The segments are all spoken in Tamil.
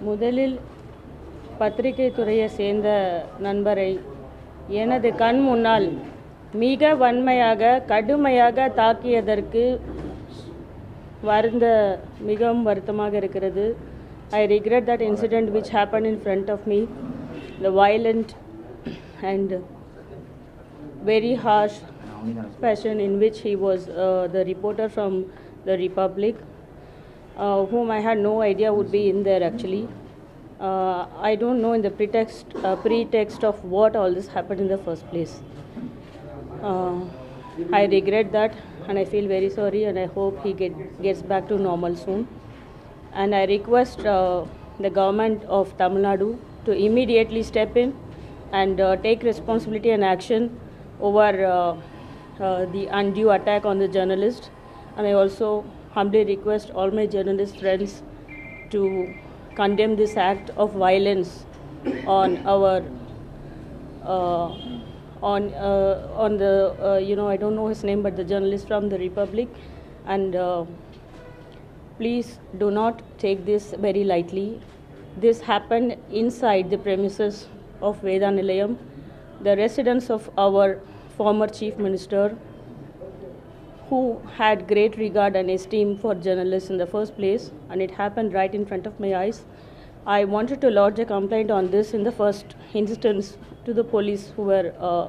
முதலில் பத்திரிகை துறையை சேர்ந்த நண்பரை எனது கண் முன்னால் மிக வன்மையாக கடுமையாக தாக்கியதற்கு மிகவும் வருத்தமாக இருக்கிறது. I regret that incident which happened in front of me, the violent and very harsh fashion in which he was the reporter from the Republic, whom I had no idea would be in there actually. I don't know in the pretext of what all this happened in the first place. I regret that and I feel very sorry, and I hope he gets back to normal soon. And I request the government of Tamil Nadu to immediately step in and take responsibility and action over the undue attack on the journalist. And I also humbly request all my journalist friends to condemn this act of violence on our on the I don't know his name, but the journalist from the Republic. And please do not take this very lightly. This happened inside the premises of Veda Nilayam, the residence of our former Chief Minister, who had great regard and esteem for journalists in the first place, and it happened right in front of my eyes. I wanted to lodge a complaint on this in the first instance to the police who were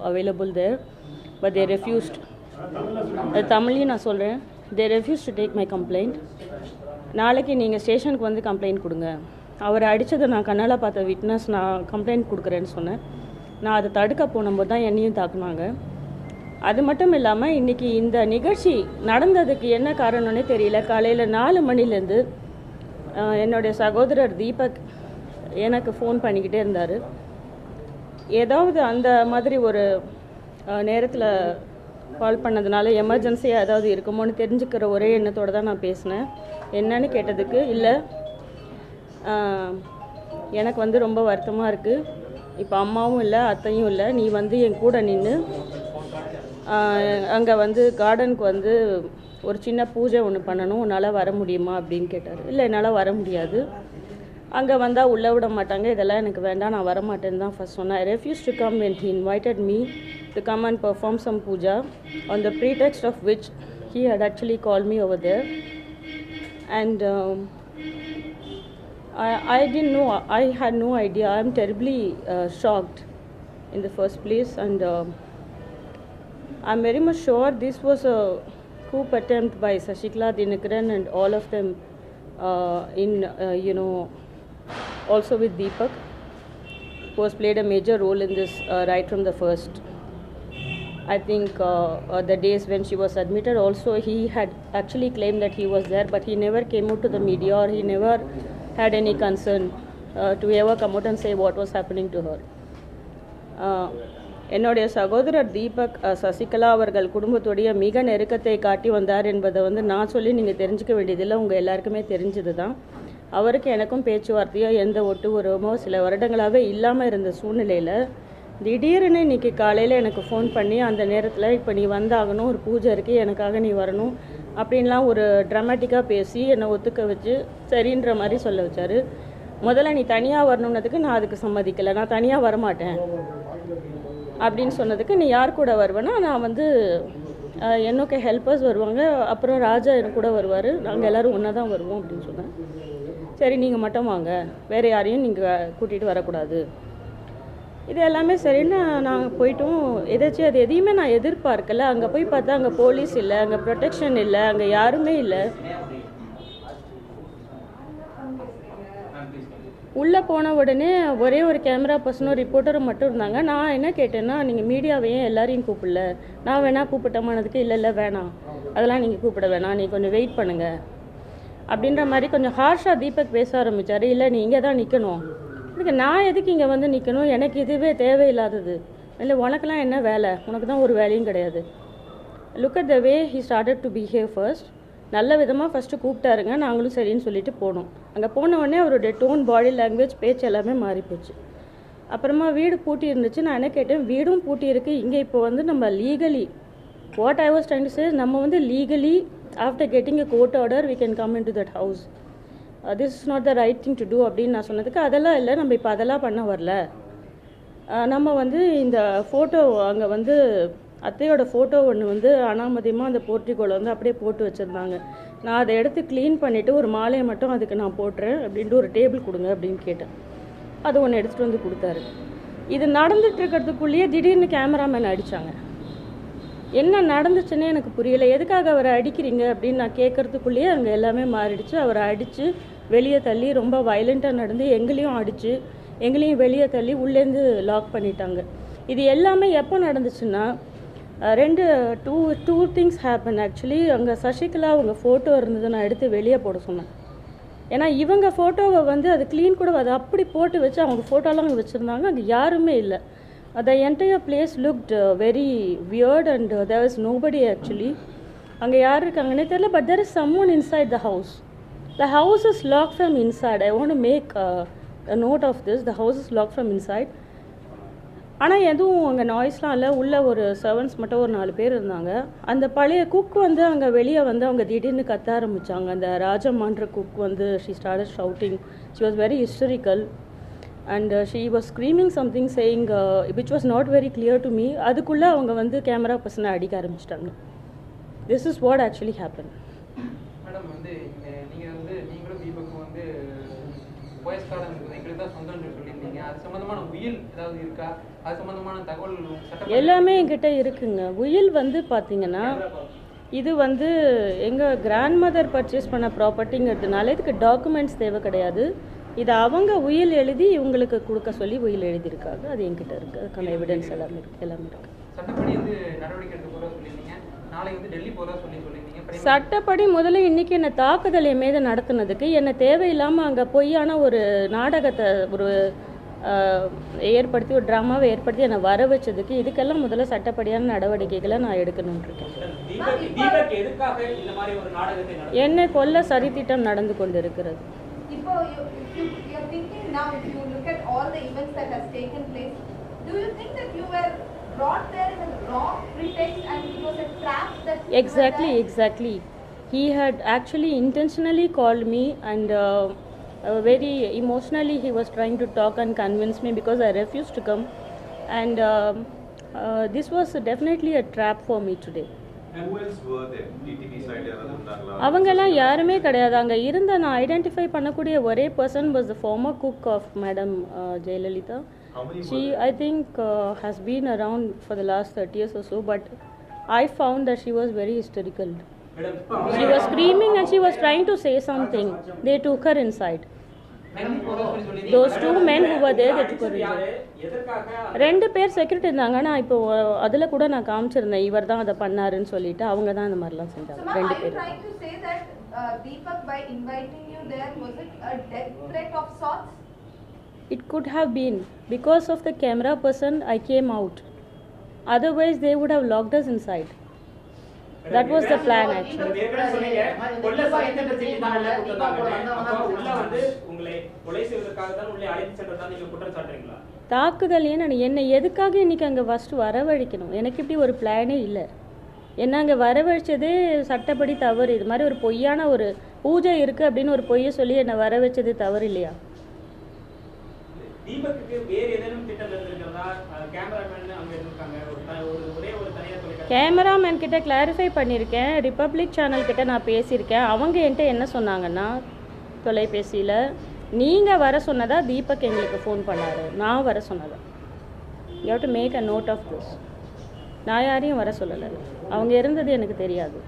available there, but they refused. Tamil na solren, they refused to take my complaint. நாளைக்கு நீங்கள் ஸ்டேஷனுக்கு வந்து கம்ப்ளைண்ட் கொடுங்க. அவர் அடித்ததை நான் கண்ணால் பார்த்த விட்னஸ், நான் கம்ப்ளைண்ட் கொடுக்குறேன்னு சொன்னேன். நான் அதை தடுக்க போனபோது தான் என்னையும் தாக்குனாங்க. அது மட்டும் இல்லாமல் இன்றைக்கி இந்த நிகழ்ச்சி நடந்ததுக்கு என்ன காரணம்னே தெரியல. காலையில் 4 மணிலேருந்து என்னுடைய சகோதரர் தீபக் எனக்கு ஃபோன் பண்ணிக்கிட்டே இருந்தார். ஏதாவது அந்த மாதிரி ஒரு நேரத்தில் கால் பண்ணதுனால எமர்ஜென்சியாக ஏதாவது இருக்குமோன்னு தெரிஞ்சுக்கிற ஒரே எண்ணத்தோடு தான் நான் பேசினேன். என்னன்னு கேட்டதுக்கு, இல்லை எனக்கு வந்து ரொம்ப வருத்தமாக இருக்குது, இப்போ அம்மாவும் இல்லை அத்தையும் இல்லை, நீ வந்து என் கூட நின்று அங்கே வந்து கார்டனுக்கு வந்து ஒரு சின்ன பூஜை ஒன்று பண்ணணும், உன்னால் வர முடியுமா அப்படின்னு கேட்டார். இல்லை என்னால் வர முடியாது, அங்கே வந்தால் உள்ளே விட மாட்டாங்க, இதெல்லாம் எனக்கு வேண்டாம், நான் வரமாட்டேன்னு தான் ஃபர்ஸ்ட் சொன்னேன். I refused to come when he invited me to come and perform some puja, on the pretext of which he had actually called me over there. And I didn't know, I had no idea. I am terribly shocked in the first place, and I'm very much sure this was a coup attempt by Sashikla, Dinakaran and all of them, also with Deepak, who has played a major role in this right from the first. I think the days when she was admitted also, he had actually claimed that he was there, but he never came out to the media, or he never had any concern to ever come out and say what was happening to her. என்னுடைய சகோதரர் தீபக் சசிகலா அவர்கள் குடும்பத்துடைய மிக நெருக்கத்தை காட்டி வந்தார் என்பதை வந்து நான் சொல்லி நீங்கள் தெரிஞ்சுக்க வேண்டியதில்லை, உங்கள் எல்லாருக்குமே தெரிஞ்சது தான். அவருக்கு எனக்கும் பேச்சுவார்த்தையோ எந்த ஒட்டு உறவமோ சில வருடங்களாகவே இல்லாமல் இருந்த சூழ்நிலையில் திடீர்னு இன்றைக்கி காலையில் எனக்கு ஃபோன் பண்ணி, அந்த நேரத்தில் இப்போ நீ வந்தாகணும், ஒரு பூஜை இருக்குது, எனக்காக நீ வரணும் அப்படின்லாம் ஒரு ட்ராமேட்டிக்காக பேசி என்னை ஒத்துக்க வச்சு சரின்ற மாதிரி சொல்ல வச்சார். முதல்ல நீ தனியாக வரணுன்னதுக்கு நான் அதுக்கு சம்மதிக்கலை, நான் தனியாக வரமாட்டேன் அப்படின்னு சொன்னதுக்கு, நீ யார் கூட வருவேன்னா நான் வந்து என்னோட ஹெல்ப்பர்ஸ் வருவாங்க, அப்புறம் ராஜா எனக்கு கூட வருவார், நாங்கள் எல்லோரும் ஒன்றா தான் வருவோம் அப்படின்னு சொன்னேன். சரி நீங்கள் மட்டும் வாங்க, வேறு யாரையும் நீங்கள் கூட்டிகிட்டு வரக்கூடாது. இது எல்லாமே சரின்னு நாங்கள் போயிட்டோம். எதாச்சும் அது எதையுமே நான் எதிர்பார்க்கல. அங்கே போய் பார்த்தா அங்கே போலீஸ் இல்லை, அங்கே ப்ரொடெக்ஷன் இல்லை, அங்கே யாருமே இல்லை. உள்ளே போன உடனே ஒரே ஒரு கேமரா பர்சனும் ரிப்போர்ட்டரும் மட்டும் இருந்தாங்க. நான் என்ன கேட்டேன்னா, நீங்கள் மீடியாவையும் எல்லாரையும் கூப்பிடல, நான் வேணால் கூப்பிட்டமானதுக்கு இல்லை வேணாம், அதெல்லாம் நீங்கள் கூப்பிட வேணாம், நீ கொஞ்சம் வெயிட் பண்ணுங்கள் அப்படின்ற மாதிரி கொஞ்சம் ஹார்ஷாக தீபக் பேச ஆரம்பித்தார். இல்லை நீ இங்கே தான் நிற்கணும், இதுக்கு நான் எதுக்கு இங்கே வந்து நிற்கணும், எனக்கு இதுவே தேவையில்லாதது, இல்லை உனக்கெல்லாம் என்ன வேலை, உனக்கு தான் ஒரு வேலையும் கிடையாது. Look at the way he started to behave first. நல்ல விதமாக ஃபஸ்ட்டு கூப்பிட்டாருங்க, நாங்களும் சரின்னு சொல்லிட்டு போனோம். அங்கே போன உடனே அவருடைய டோன், பாடி லாங்குவேஜ், பேச்சு எல்லாமே மாறிப்போச்சு. அப்புறமா வீடு பூட்டி இருந்துச்சு. நான் என்ன கேட்டேன், வீடும் பூட்டி இருக்குது, இங்கே இப்போ வந்து நம்ம legally, what I was trying to say, நம்ம வந்து legally after getting a court order we can come into that house. This is not the right thing to do அப்படின்னு நான் சொன்னதுக்கு அதெல்லாம் இல்லை, நம்ம இப்போ அதெல்லாம் பண்ண வரல, நம்ம வந்து இந்த ஃபோட்டோ அங்கே வந்து அத்தையோட ஃபோட்டோ ஒன்று வந்து அனாமதியமாக அந்த போர்ட்டிகோவில் வந்து அப்படியே போட்டு வச்சுருந்தாங்க, நான் அதை எடுத்து க்ளீன் பண்ணிவிட்டு ஒரு மாலையை மட்டும் அதுக்கு நான் போட்டுறேன் அப்படின்ட்டு ஒரு டேபிள் கொடுங்க அப்படின்னு கேட்டேன். அது ஒன்று எடுத்துகிட்டு வந்து கொடுத்தாரு. இது நடந்துட்டு இருக்கிறதுக்குள்ளேயே திடீர்னு கேமராமேன் அடித்தாங்க. என்ன நடந்துச்சுன்னே எனக்கு புரியலை. எதுக்காக அவரை அடிக்கிறீங்க அப்படின்னு நான் கேட்குறதுக்குள்ளேயே அங்கே எல்லாமே மாறிடுச்சு. அவரை அடித்து வெளியே தள்ளி ரொம்ப வயலண்ட்டாக நடந்து எங்களையும் அடித்து எங்களையும் வெளியே தள்ளி உள்ளேருந்து லாக் பண்ணிட்டாங்க. இது எல்லாமே எப்போ நடந்துச்சுன்னா டூ திங்ஸ் ஹேப்பன் ஆக்சுவலி. அங்கே சசிகலா அவங்க ஃபோட்டோ இருந்தது, நான் எடுத்து வெளியே போட சொன்னேன். ஏன்னா இவங்க ஃபோட்டோவை வந்து அது க்ளீன் கூட அதை அப்படி போட்டு வச்சு அவங்க ஃபோட்டோலாம் அங்கே வச்சுருந்தாங்க, அங்கே யாருமே இல்லை. The entire place looked very weird and there was nobody actually. அங்கே யார் இருக்காங்கன்னே தெரியல, but there is someone inside the house. The house is locked from inside. I want to make a note of this. The house is locked from inside. ஆனால் எதுவும் அங்கே நாய்ஸ்லாம் இல்லை. உள்ளே ஒரு சர்வன்ஸ் மட்டும் ஒரு 4 பேர் இருந்தாங்க. அந்த பழைய குக் வந்து அங்கே வெளியே வந்து அவங்க திடீர்னு கத்த ஆரம்பித்தாங்க. அந்த ராஜம்மான்ற குக் வந்து she started shouting. She was very hysterical and she was screaming something saying which was not very clear to me. அதுக்குள்ளே அவங்க வந்து கேமரா பர்சனை அடிக்க ஆரம்பிச்சிட்டாங்க. This is what actually happened. Madam வந்து நீங்கள் வந்து நீங்களும் தீபக்கும் வந்து வயஸ்காரன் எங்களுக்கு தான் சொந்தம்னு சொல்லியிருந்தீங்க. அது சம்மந்தமான உயில் ஏதாவது இருக்கா? அது சம்மந்தமான தகவல் எல்லாமே என்கிட்ட இருக்குங்க. உயில் வந்து பார்த்தீங்கன்னா இது வந்து எங்கள் கிராண்ட் மதர் பர்ச்சேஸ் பண்ண ப்ராப்பர்ட்டிங்கிறதுனால இதுக்கு டாக்குமெண்ட்ஸ் தேவை கிடையாது. இது அவங்க உயில் எழுதி இவங்களுக்கு கொடுக்க சொல்லி உயில் எழுதியிருக்காங்க. அது என்கிட்ட இருக்குது. அதுக்கான எவிடன்ஸ் எல்லாமே இருக்குது. சட்டப்படி வந்து நடவடிக்கை எடுக்க போகிறதா சொல்லியிருந்தீங்க. நாளைக்கு வந்து டெல்லி போகிறதா சொல்லியிருந்தீங்க. சட்டப்படி முதல்ல இன்றைக்கி என்னை தாக்குதல் என் மீது நடத்துனதுக்கு என்னை தேவையில்லாமல் அங்கே பொய்யான ஒரு நாடகத்தை ஏற்படுத்தி ஒரு ட்ராமாவை ஏற்படுத்தி என்னை வர வச்சதுக்கு இதுக்கெல்லாம் முதல்ல சட்டப்படியான நடவடிக்கைகளை நான் எடுக்கணும்னு இருக்கேன். என்னை கொல்ல சதித்திட்டம் நடந்து கொண்டு இருக்கிறது. You're thinking now, if you look at all the events that has taken place, do you think that you were brought there in a wrong pretext and it was a trap that Exactly. He had actually intentionally called me and very emotionally he was trying to talk and convince me because I refused to come and this was definitely a trap for me today. அவங்கெல்லாம் யாருமே கிடையாது. அங்கே இருந்த நான் ஐடென்டிஃபை பண்ணக்கூடிய ஒரே person was the former cook of madam Jayalalithaa. She I think has been around for the last 30 years or so, but I found that she was very hysterical. She was screaming and she was trying to say something. They took her inside. Those 2 men who were there, they took her inside. 2 பேர் செக்யூரிட்டி இருந்தாங்க. நான் இப்போ அதில் கூட நான் காமிச்சிருந்தேன் இவர் தான் அதை பண்ணாருன்னு சொல்லிட்டு. அவங்க தான் இந்த மாதிரிலாம் செஞ்சாங்க. 2 பேர். Deepak, by inviting you there, was it a death threat of sorts? It could have been. Because of the camera person, I came out. Otherwise, they would have locked us inside. That was the plan actually. தாக்குதல் என்னை எதுக்காக இன்னைக்கு அங்கே ஃபர்ஸ்ட் வரவழைக்கணும்? எனக்கு இப்படி ஒரு பிளானே இல்லை. என்ன அங்கே வரவழைச்சதே சட்டப்படி தவறு. இது மாதிரி ஒரு பொய்யான ஒரு பூஜை இருக்குது அப்படின்னு ஒரு பொய்யை சொல்லி என்னை வர வச்சது தவறு இல்லையா? கேமராமேன் கிட்ட கிளாரிஃபை பண்ணியிருக்கேன். ரிப்பப்ளிக் சேனல் கிட்ட நான் பேசியிருக்கேன். அவங்க என்கிட்ட என்ன சொன்னாங்கன்னா தொலைபேசியில் நீங்கள் வர சொன்னதா தீபக் எங்களுக்கு ஃபோன் பண்ணார், நான் வர சொன்னதா. You have to make a note of this. நான் யாரையும் வர சொல்லலை. அவங்க இருந்தது எனக்கு தெரியாது.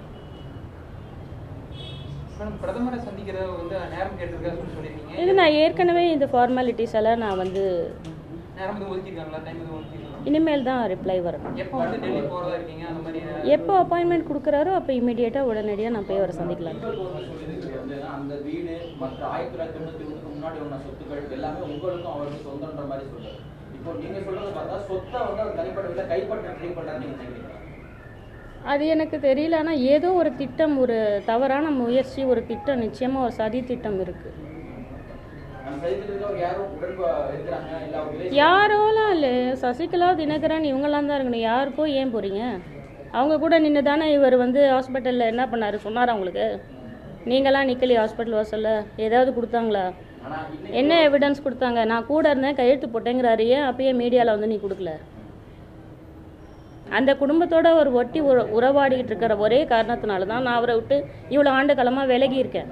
இது நான் ஏற்கனவே இந்த ஃபார்மாலிட்டிஸ் எல்லாம் நான் வந்து இனிமேல் தான் ரிப்ளை வரணும். எப்போ அப்பாயின்மெண்ட் கொடுக்குறாரோ அப்போ இமீடியட்டாக உடனடியாக நான் போய் அவரை சந்திக்கலாம். அது எனக்கு தெரியல. ஆனால் ஏதோ ஒரு திட்டம், ஒரு தவறான முயற்சி, ஒரு திட்டம், நிச்சயமாக ஒரு சதி திட்டம் இருக்குது. யாரோலாம் இல்லை, சசிகலா, தினகரன் இவங்கெல்லாம் தான் இருக்கணும். யாருக்கோ ஏன் போகிறீங்க? அவங்க கூட நின்று தானே இவர் வந்து ஹாஸ்பிட்டலில் என்ன பண்ணார் சொன்னார் அவங்களுக்கு. நீங்களாம் நிக்கலி ஹாஸ்பிட்டல் வாசல்ல ஏதாவது கொடுத்தாங்களா? என்ன எவிடன்ஸ் கொடுத்தாங்க? நான் கூட இருந்தேன், கையெழுத்து போட்டேங்கிறாரு. ஏன் அப்பயே மீடியாவில் வந்து நீ கொடுக்கல? அந்த குடும்பத்தோட ஒரு ஒட்டி உறவாடிக்கிட்டு இருக்கிற ஒரே காரணத்தினால தான் நான் அவரை விட்டு இவ்வளோ ஆண்டு காலமாக விலகி இருக்கேன்.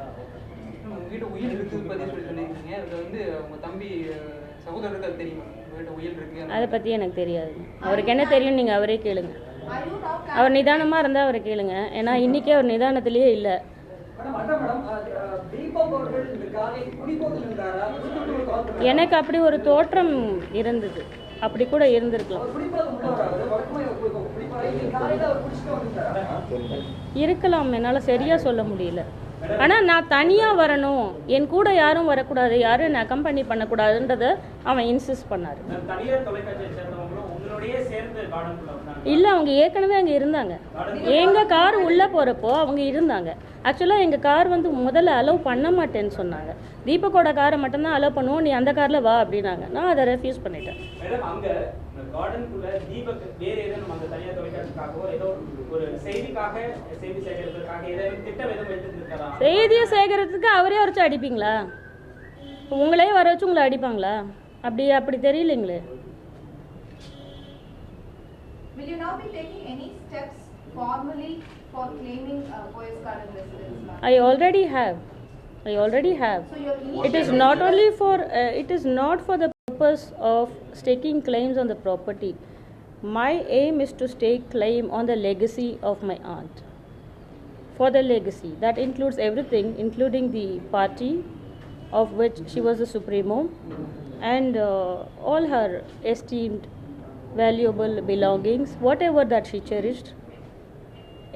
அதை பற்றி எனக்கு தெரியாது. அவருக்கு என்ன தெரியும் நீங்கள் அவரே கேளுங்க. அவர் நிதானமாக இருந்தால் அவரை கேளுங்க. ஏன்னா இன்றைக்கே அவர் நிதானத்திலேயே இல்லை. எனக்கு அப்படி ஒரு தோற்றம் இருந்தது. அப்படி கூட இருந்திருக்கலாம். இருக்கலாம், என்னால் சரியாக சொல்ல முடியல. ஆனால் நான் தனியாக வரணும், என் கூட யாரும் வரக்கூடாது, யாரும் என்னை அக்கம்பெனி பண்ணக்கூடாதுன்றதை அவன் இன்சிஸ்ட் பண்ணார். இல்லை, அவங்க ஏற்கனவே அங்கே இருந்தாங்க. எங்கள் கார் உள்ளே போகிறப்போ அவங்க இருந்தாங்க. ஆக்சுவலாக எங்கள் கார் வந்து முதல்ல அலோவ் பண்ண மாட்டேன்னு சொன்னாங்க. தீபக்கோட காரை மட்டும்தான் அலோவ் பண்ணுவோம், நீ அந்த காரில் வா அப்படின்னாங்க. நான் அதை ரெஃப்யூஸ் பண்ணிட்டேன். செய்தியை சேகரிக்கிறதுக்கு அவரே வச்சு அடிப்பீங்களா? உங்களே வர வச்சு உங்களை அடிப்பாங்களா? அப்படி தெரியலைங்களே. Will you now be taking any steps formally for claiming Poyas Garden residence? I already have. So it is not only for it is not for the purpose of staking claims on the property. My aim is to stake claim on the legacy of my aunt. For the legacy, that includes everything, including the party of which she was the supremo, and all her esteemed valuable belongings, whatever that she cherished,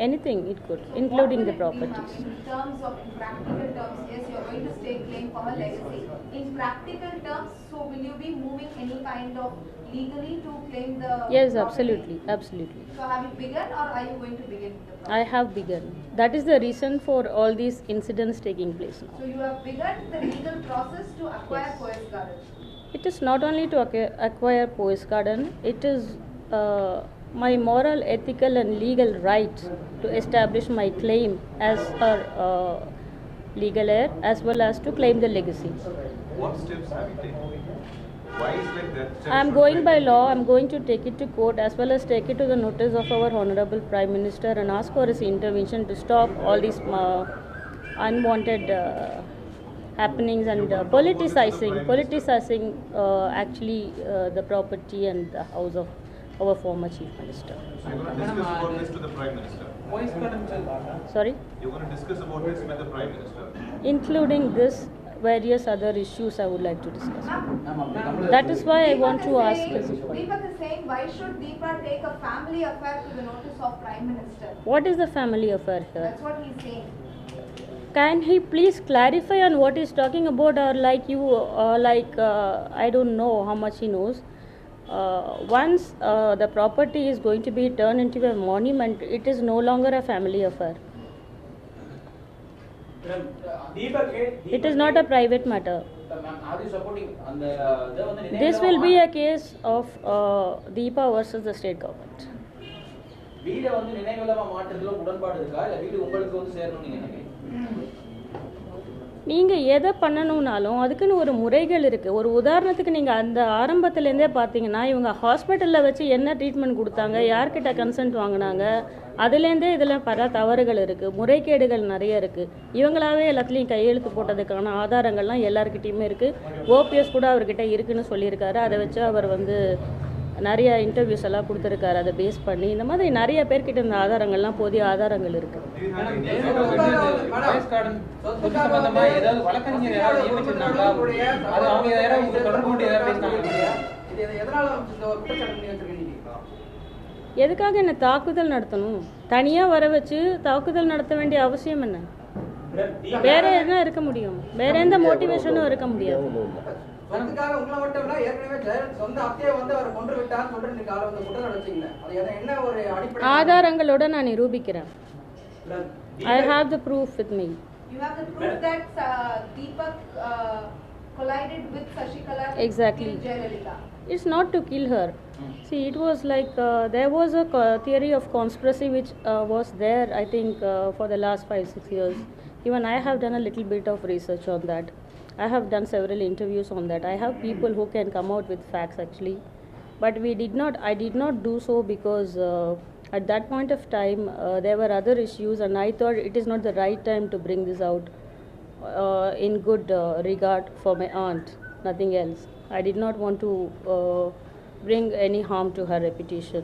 anything it could, including the properties. In terms of practical terms, yes, you are going to stake claim for her legacy. In practical terms, so will you be moving any kind of legally to claim the Yes, property? absolutely. So have you begun, or are you going to begin the process? I have begun. That is the reason for all these incidents taking place now. So you have begun the legal process to acquire Yes. Poyas Garden. It is not only to acquire Poyas Garden, it is my moral, ethical and legal right to establish my claim as her legal heir, as well as to claim the legacy. What steps have you taken? Why is like that? I am going by law. I am going to take it to court, as well as take it to the notice of our Honorable Prime Minister and ask for his intervention to stop all these unwanted happenings and politicizing actually the property and the house of our former Chief Minister. So you're going to discuss about this to the Prime Minister? Sorry? You're going to discuss about this with the Prime Minister? Including this, various other issues I would like to discuss. That is why I want to ask his opinion. Deepak is saying, why should Deepa take a family affair to the notice of Prime Minister? What is the family affair here? That's what he's saying. Can he please clarify on what he's talking about, or like you, I don't know how much he knows. Once the property is going to be turned into a monument, it is no longer a family affair. It is not a private matter. Are you supporting on the This will be a case of Deepa versus the state government. வீட வந்து நினைவுலமா மாற்றதுல உடன்பாடு இருக்கா இல்ல வீடு உங்களுக்கு வந்து சேரணும் நீங்க நினைக்கிறீங்க? நீங்கள் எதை பண்ணணும்னாலும் அதுக்குன்னு ஒரு முறைகள் இருக்குது. ஒரு உதாரணத்துக்கு நீங்கள் அந்த ஆரம்பத்துலேருந்தே பார்த்தீங்கன்னா இவங்க ஹாஸ்பிட்டலில் வச்சு என்ன ட்ரீட்மெண்ட் கொடுத்தாங்க, யார்கிட்ட கன்சென்ட் வாங்கினாங்க, அதுலேருந்தே இதில் பல தவறுகள் இருக்குது, முறைகேடுகள் நிறைய இருக்குது. இவங்களாவே எல்லாத்துலேயும் கையெழுத்து போட்டதுக்கான ஆதாரங்கள்லாம் எல்லாருக்கிட்டையுமே இருக்குது. ஓபிஎஸ் கூட அவர்கிட்ட இருக்குன்னு சொல்லியிருக்காரு. அதை வச்சு அவர் வந்து நிறைய இன்டர்வியூஸ் எல்லாம் கொடுத்துருக்காரு. அதை பேஸ் பண்ணி இந்த மாதிரி நிறைய பேர்கிட்ட இந்த ஆதாரங்கள்லாம் போதிய ஆதாரங்கள் இருக்குது. எதுக்காக என்ன தாக்குதல் நடத்தணும்? தனியாக வர வச்சு தாக்குதல் நடத்த வேண்டிய அவசியம் என்ன? வேற என்ன இருக்க முடியும்? வேற எந்த மோட்டிவேஷனும் இருக்க முடியாது. ஆதாரங்களோட நான் நிரூபிக்கிறேன். I have the proof with me. You have the proof that Deepak collided with Shashikala. Exactly. To Jayalalitha. It's not to kill her. See, it was like there was a theory of conspiracy which was there, I think, for the last 5-6 years. Even I have done a little bit of research on that. I have done several interviews on that. I have people who can come out with facts actually. But I did not do so because at that point of time there were other issues, and I thought it is not the right time to bring this out in good regard for my aunt, nothing else. I did not want to bring any harm to her reputation.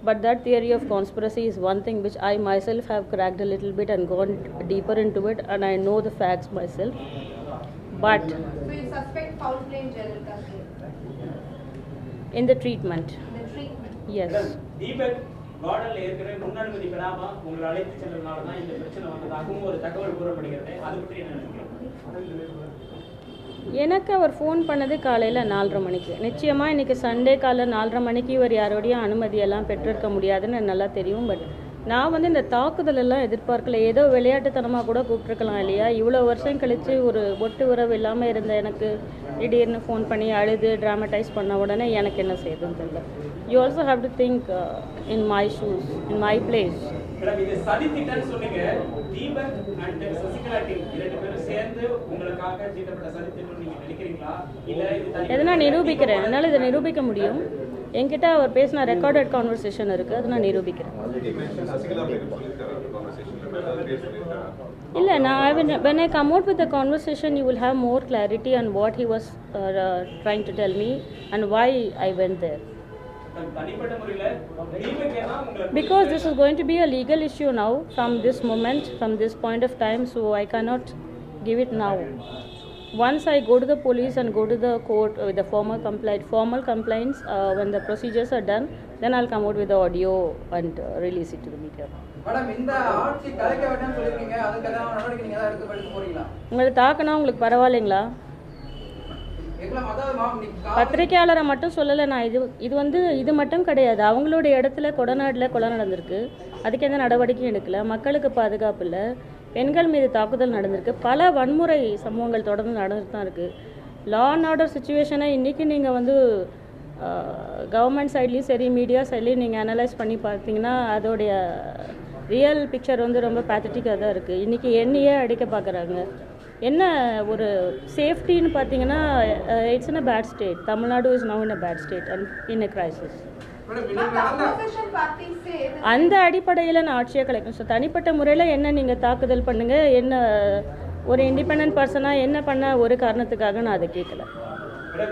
But that theory of conspiracy is one thing which I myself have cracked a little bit and gone deeper into it, and I know the facts myself. But So you suspect foul play in Jayalalitha? in the treatment, The treatment. yes. Deepak கார்டன்ல ஏற்கனவே முன்னனுமதி பெறாம உங்களை அழைத்து சென்றதுனால தான் இந்த பிரச்சனை வந்ததாகவும் ஒரு தகவல் கூறப்படுகிறது. அது பற்றி என்ன நினைக்கிறீங்க? எனக்கு அவர் ஃபோன் பண்ணது காலையில் 4:30 மணிக்கு. நிச்சயமாக இன்றைக்கி சண்டே காலை 4:30 மணிக்கு இவர் யாரோடையும் அனுமதியெல்லாம் பெற்றிருக்க முடியாதுன்னு எனக்கு நல்லா தெரியும். பட் நான் வந்து இந்த தாக்குதலெல்லாம் எதிர்பார்க்கல. ஏதோ விளையாட்டுத்தனமாக கூட கூப்பிட்ருக்கலாம் இல்லையா? இவ்வளோ வருஷம் கழித்து ஒரு ஒட்டு உறவு இல்லாமல் இருந்த எனக்கு திடீர்னு ஃபோன் பண்ணி அழுது ட்ராமடைஸ் பண்ண உடனே எனக்கு என்ன செய்யுதுன்னு தெரியல. You also have to think in my shoes, in my place. இது சதித்திட்டம்னு சொன்னீங்க. தீபக் அண்ட் சசிகலா டீம் இரண்டு பேரும் சேர்ந்து உங்களுக்காக தீட்டப்பட்ட சதித்திட்டம் நீங்க நினைக்கிறீங்களா? இல்ல இது எதை நான் நிரூபிக்கிறேன், என்னால் இதை நிரூபிக்க முடியும். என்கிட்ட அவர் பேசின ரெக்கார்டட் கான்வர்சேஷன் இருக்குது, அதை நான் நிரூபிக்கிறேன். இல்லை, நான் when I come out with the conversation you will have more clarity on what he was trying to tell me and why I went there. தனிப்பட்ட முறையில தீபக் ஏனா உங்களுக்கு Because this is going to be a legal issue now from this moment, from this point of time, so I cannot give it now. Once I go to the police and go to the court with the formal complaints, when the procedures are done, then I'll come out with the audio and release it to the media. Madam, இந்த ஆட்சி கலைக்க வேண்டாம்னு சொல்லிருக்கீங்க, அதுக்கு ஏதாவது நடவடிக்கை நீங்க ஏதாவது எடுத்து போறீங்களா? உங்களை தாக்கினா உங்களுக்கு பரவாயில்லைங்களா? பத்திரிகையாளரை மட்டும் சொல்லலை நான். இது மட்டும் கிடையாது. அவங்களோட இடத்துல கொடநாட்டில் கொலை நடந்திருக்கு, அதுக்கு எந்த நடவடிக்கையும் எடுக்கல. மக்களுக்கு பாதுகாப்பு இல்லை, பெண்கள் மீது தாக்குதல் நடந்திருக்கு, பல வன்முறை சம்பவங்கள் தொடர்ந்து நடந்துட்டு தான் இருக்குது. லா அண்ட் ஆர்டர் சுச்சுவேஷனை இன்றைக்கி நீங்கள் வந்து கவர்மெண்ட் சைட்லேயும் சரி, மீடியா சைட்லேயும் நீங்கள் அனலைஸ் பண்ணி பார்த்தீங்கன்னா அதோடைய ரியல் பிக்சர் வந்து ரொம்ப பேத்தட்டிக்காக தான் இருக்குது. இன்றைக்கி என்னையே அடிக்க பார்க்குறாங்க. என்ன ஒரு சேஃப்டின்னு பார்த்தீங்கன்னா it's in a bad state. Tamil Nadu is now in a bad state and in a crisis. அந்த அடிப்படையில் நான் ஆட்சியை கலைக்கணும். ஸோ தனிப்பட்ட முறையில் என்ன நீங்கள் தாக்குதல் பண்ணுங்கள், என்ன ஒரு இண்டிபெண்ட் பர்சனாக என்ன பண்ண ஒரு காரணத்துக்காக நான் அதை கேட்கல.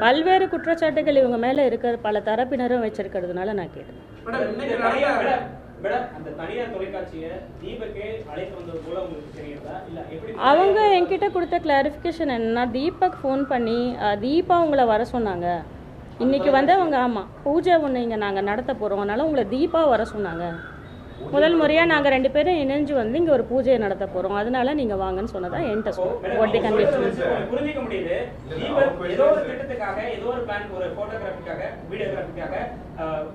பல்வேறு குற்றச்சாட்டுகள் இவங்க மேலே இருக்கிற பல தரப்பினரும் வச்சிருக்கிறதுனால நான் கேட்டேன். அவங்க என்கிட்ட கொடுத்த கிளாரிஃபிகேஷன் என்னன்னா, தீபக் ஃபோன் பண்ணி தீபா உங்களை வர சொன்னாங்க, இன்னைக்கு வந்து அவங்க ஆமாம் பூஜை ஒன்று இங்கே நாங்கள் நடத்த போகிறோம், அதனால உங்களை தீபா வர சொன்னாங்க. முதல் முறையாக நாங்கள் 2 பேரும் இணைஞ்சு வந்து இங்கே ஒரு பூஜையை நடத்த போகிறோம், அதனால நீங்கள் வாங்கன்னு சொன்னதா என்கிட்ட புரிஞ்சிக்க முடியுது. ஏதோ ஒரு திட்டத்துக்காக, ஏதோ ஒரு பிளான், ஒரு போட்டோகிராஃபிக்காக, வீடியோகிராஃபிக்காக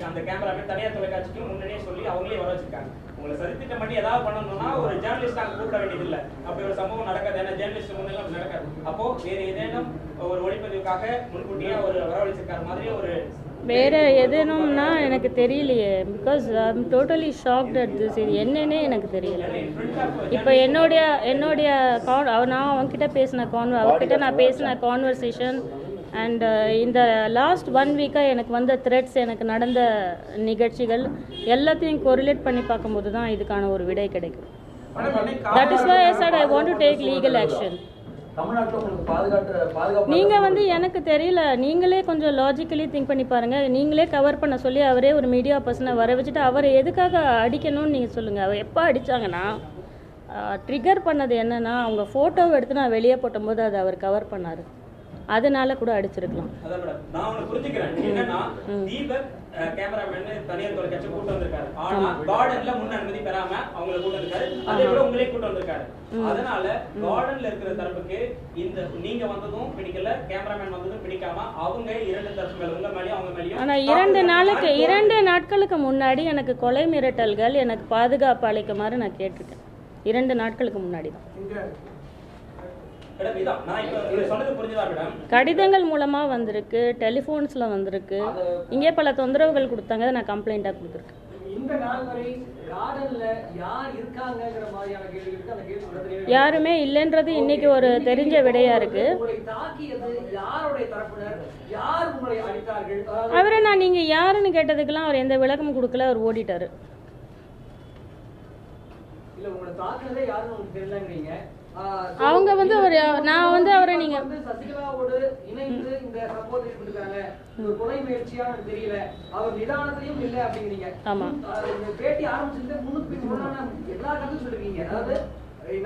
அந்த கேமராமேன் தனியார் தொலைக்காட்சிக்கு முன்னாடியே சொல்லி அவங்களே வர வச்சிருக்காங்க. உங்களை சதித்திட்டம் பண்ணி ஏதாவது பண்ணணும்னா ஒரு ஜேர்னலிஸ்ட் அங்கே கூப்பிட வேண்டியது இல்லை. அப்படி ஒரு சம்பவம் நடக்காது. ஏன்னா ஜேர்னலிஸ்ட் முன்னெல்லாம் அப்படி நடக்காது. அப்போ வேறு ஏதேனும் ஒரு ஒளிப்பதிவுக்காக முன்கூட்டியே ஒரு வரவழைச்சிருக்கார மாதிரி ஒரு வேறு எதுனும்னா எனக்கு தெரியலையே. Because I am totally shocked at this. இது என்னன்னே எனக்கு தெரியல. இப்போ என்னுடைய நான் அவங்ககிட்ட அவர்கிட்ட நான் பேசின கான்வர்சேஷன் அண்ட் இந்த லாஸ்ட் 1 வீக்காக எனக்கு வந்த த்ரெட்ஸ், எனக்கு நடந்த நிகழ்ச்சிகள் எல்லாத்தையும் கோரிலேட் பண்ணி பார்க்கும்போது தான் இதுக்கான ஒரு விடை கிடைக்கும். That is why I said I want to take legal action. நீங்கள் வந்து எனக்கு தெரியல, நீங்களே கொஞ்சம் லாஜிக்கலி திங்க் பண்ணி பாருங்கள். நீங்களே கவர் பண்ண சொல்லி அவரே ஒரு மீடியா பர்சனை வர வச்சுட்டு அவரை எதுக்காக அடிக்கணும்னு நீங்கள் சொல்லுங்கள். அவர் எப்போ அடித்தாங்கன்னா, ட்ரிகர் பண்ணது என்னென்னா அவங்க ஃபோட்டோவை எடுத்து நான் வெளியே போட்டும்போது அதை அவர் கவர் பண்ணார், அதனால கூட அடிச்சிருக்கலாம். நான் ஒன்னு புரிஞ்சுக்கிறேன். என்னன்னா தீபக் கேமராமேன் தனியார் தொலைக்காட்சி கூட்டு வந்திருக்காரு, ஆனா கார்டன்ல முன் அனுமதி பெறாம அவங்களை கூட்டு வந்திருக்காரு, அதே கூட உங்களே கூட்டு வந்திருக்காரு. அதனால கார்டன்ல இருக்கிற தரப்புக்கு இந்த நீங்க வந்ததும் பிடிக்கல, கேமராமேன் வந்ததும் பிடிக்காம அவங்க 2 தரப்புகள் உங்க மேலயும் அவங்க மேலயும். ஆனா 2 நாட்களுக்கு முன்னாடி எனக்கு கொலை மிரட்டல்கள், எனக்கு பாதுகாப்பு அளிக்குமாறு நான் கேட்டிருக்கேன். 2 நாட்களுக்கு முன்னாடி தான். கடிதங்கள் மூலமா வந்திருக்கு, டெலிஃபோன்ஸ்ல வந்திருக்கு, இங்கே பல தொந்தரவுகள் கொடுத்தாங்க, நான் கம்ப்ளைண்டா கொடுத்துருக்கேன். இந்த நாள் வரை கார்டன்ல யார் இருக்காங்கங்கிற மாதிரியான கேள்விகளுக்கு அந்த கேள்வி யாருமே இல்லைன்றது இன்னைக்கு ஒரு தெரிஞ்ச விடையா இருக்கு. உங்களை தாக்கியது யாருடைய தரப்பினர், யார் உங்களை அடித்தார்கள்? அவரை நான் நீங்க யாருன்னு கேட்டதுக்கெல்லாம் அவர் எந்த விளக்கமும் கொடுக்கல, அவர் ஓடிட்டாரு. இல்ல உங்களை தாக்குனதே யாருன்னு உங்களுக்கு தெரியலங்கிறீங்க. அவங்க வந்து ஒரு நான் வந்து அவரை நீங்க சசிகலாவோடு இணைந்து இந்த சப்போர்ட் இருக்காங்க, ஒரு கொலை முயற்சியான்னு தெரியல, அவர் நிதானத்திலையும் இல்ல அப்படிங்கிறீங்க. ஆமா, இந்த பேட்டி ஆரம்பிச்சிருந்து முன்னுக்கு எல்லா கருத்தும் சொல்லிருக்கீங்க. அதாவது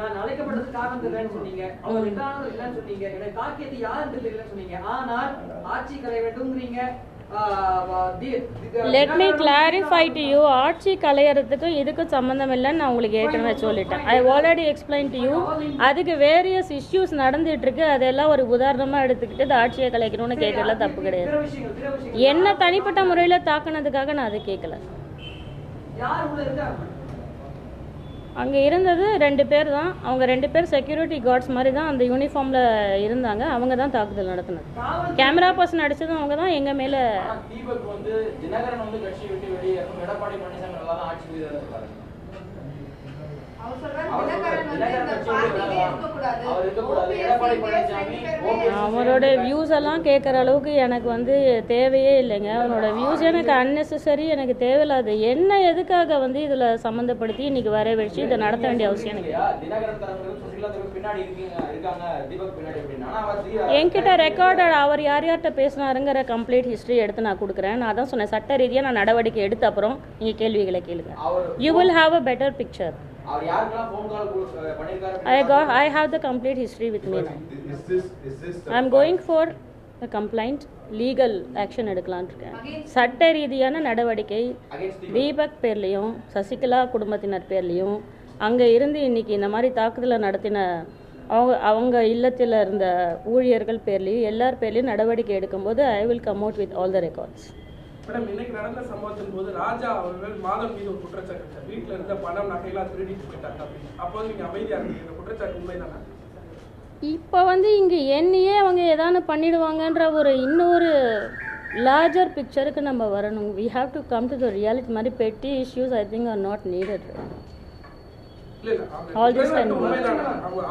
நான் அழைக்கப்பட்டது காரணம் தெரியலன்னு சொன்னீங்க, அவர் நிதானம் இல்லைன்னு சொன்னீங்க, என்னை தாக்கியது யாருன்னு தெரியலன்னு சொன்னீங்க. ஆனால் ஆட்சி கலை வேண்டும்ங்கிறீங்க. let me clarify to you, ஆட்சி கலையறதுக்கும் இதுக்கும் சம்பந்தம் இல்லைன்னு நான் உங்களுக்கு ஏற்கனவே சொல்லிட்டேன். I already explained to you. அதுக்கு வேரியஸ் இஷ்யூஸ் நடந்துட்டு இருக்கு, அதெல்லாம் ஒரு உதாரணமா எடுத்துக்கிட்டு இந்த ஆட்சியை கலைக்கணும்னு கேட்கல தப்பு கிடையாது. என்ன தனிப்பட்ட முறையில தாக்குனதுக்காக நான் அதை கேட்கல. அங்கே இருந்தது 2 பேர் தான். அவங்க 2 பேர் செக்யூரிட்டி கார்ட்ஸ் மாதிரி தான் அந்த யூனிஃபார்மில் இருந்தாங்க. அவங்க தான் தாக்குதல் நடத்தினது. கேமரா பர்சன் அடித்ததும் அவங்க தான் எங்கள் மேலே. தீபக் வந்து தினகரன் வந்து கட்சி விட்டு வெளியேறும், எடப்பாடி பழனிசாமி நல்லா தான் ஆட்சி இருக்காரு. அவரோட வியூஸ் எல்லாம் கேட்குற அளவுக்கு எனக்கு வந்து தேவையே இல்லைங்க. அவனோட வியூஸ் எனக்கு அன்னெசரி, எனக்கு தேவையில்லாது. என்ன எதுக்காக வந்து இதில் சம்மந்தப்படுத்தி இன்னைக்கு வர வச்சு இதை நடத்த வேண்டிய அவசியம் எனக்கு. என்கிட்ட ரெக்கார்டட் அவர் யார் யார்கிட்ட பேசினாருங்கிற கம்ப்ளீட் ஹிஸ்ட்ரி எடுத்து நான் கொடுக்குறேன். நான் தான் சொன்னேன், சட்ட ரீதியாக நான் நடவடிக்கை எடுத்த அப்புறம் நீங்கள் கேள்விகளை கேளுங்க. You will have a better picture. I have the complete history with me now. I am going for a complaint, legal action எடுக்கலாம்னு இருக்கேன். சட்ட ரீதியான நடவடிக்கை தீபக் பேர்லையும் சசிகலா குடும்பத்தினர் பேர்லையும் அங்கே இருந்து இன்னைக்கு இந்த மாதிரி தாக்குதலை நடத்தின அவங்க இல்லத்தில் இருந்த ஊழியர்கள் பேர்லையும் எல்லார் பேர்லையும் நடவடிக்கை எடுக்கும்போது I will come out with all the records. Madam, இன்னைக்கு நடந்த சம்பவத்தின் போது ராஜா அவர்கள் மாதம் மீது ஒரு குற்றச்சாட்டு, வீட்டில் இருந்த பணம் நகையெல்லாம் திருடிட்டு போயிட்டாங்க அப்படின்னு. அப்போ நீங்க அமைதியா இருந்தீங்க, இந்த குற்றச்சாட்டு உண்மைதானா? இப்போ வந்து இங்கே என்னையே அவங்க ஏதாவது பண்ணிடுவாங்கன்ற ஒரு இன்னொரு லார்ஜர் பிக்சருக்கு நம்ம வரணும். we have to come to the reality. மாதிரி பெட்டி issues I think are not needed. All this kind of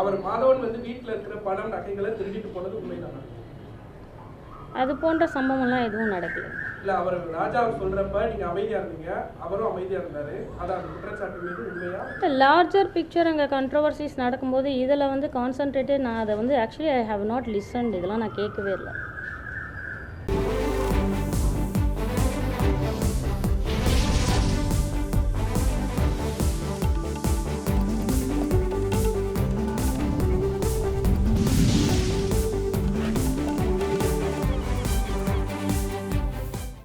அவர் மாதவன் வந்து வீட்டில் இருக்கிற பணம் நகைகளை திருடிட்டு போனது உண்மைதானா? அது போன்ற சம்பவம்லாம் எதுவும் நடக்கல. இல்ல, அவர் ராஜா சொல்றப்ப நீங்க அமைதியா இருந்தீங்க, அவரும் அமைதியா இருந்தாரு. அதான் அந்த குற்றச்சாட்டு மீது உண்மையா? லார்ஜர் பிக்சர் அங்கே கண்ட்ரோவர்சிஸ் நடக்கும்போது இதில் வந்து கான்சன்ட்ரேட்டட் நான் அதை வந்து actually I have not listened. இதெல்லாம் நான் கேட்கவே இல்லை.